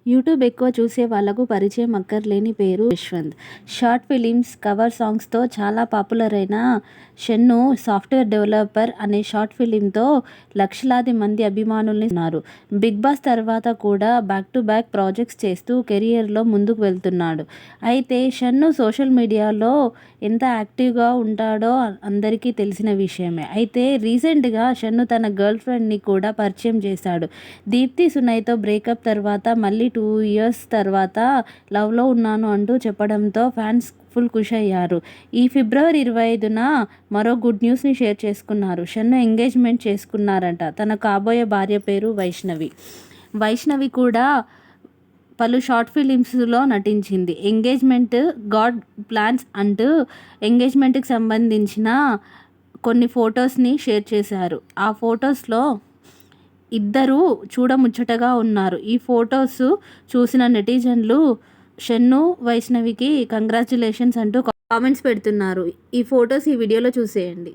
YouTube ఎక్కువ చూసే వాళ్లకు పరిచయం అక్కర్లేని పేరు యశ్వంత్. షార్ట్ ఫిలిమ్స్, కవర్ సాంగ్స్తో చాలా పాపులర్ అయిన షన్ను 'సాఫ్ట్వేర్ డెవలపర్' అనే షార్ట్ ఫిలింతో లక్షలాది మంది అభిమానుల్ని ఉన్నారు. 'బిగ్ బాస్' తర్వాత కూడా బ్యాక్ టు బ్యాక్ ప్రాజెక్ట్స్ చేస్తూ కెరియర్లో ముందుకు వెళ్తున్నాడు. అయితే షన్ను సోషల్ మీడియాలో ఎంత యాక్టివ్గా ఉంటాడో అందరికీ తెలిసిన విషయమే. అయితే రీసెంట్గా షన్ను తన గర్ల్ ఫ్రెండ్ని కూడా పరిచయం చేశాడు. దీప్తి సునయ్తో బ్రేకప్ తర్వాత మళ్ళీ 2 ఇయర్స్ తర్వాత లవ్లో ఉన్నాను అంటూ చెప్పడంతో ఫ్యాన్స్ ఫుల్ ఖుష్ అయ్యారు. ఈ ఫిబ్రవరి 25న మరో గుడ్ న్యూస్ని షేర్ చేసుకున్నారు. షన్ను ఎంగేజ్మెంట్ చేసుకున్నారట. తన కాబోయే భార్య పేరు వైష్ణవి. వైష్ణవి కూడా పలు షార్ట్ ఫిలిమ్స్లో నటించింది. ఎంగేజ్మెంట్ గాడ్ ప్లాన్స్ అంటూ ఎంగేజ్మెంట్కి సంబంధించిన కొన్ని ఫొటోస్ని షేర్ చేశారు. ఆ ఫొటోస్లో ఇద్దరూ చూడముచ్చటగా ఉన్నారు. ఈ ఫొటోస్ చూసిన నెటిజన్లు షన్ను, వైష్ణవికి కంగ్రాచ్యులేషన్స్ అంటూ కామెంట్స్ పెడుతున్నారు. ఈ ఫొటోస్ ఈ వీడియోలో చూసేయండి.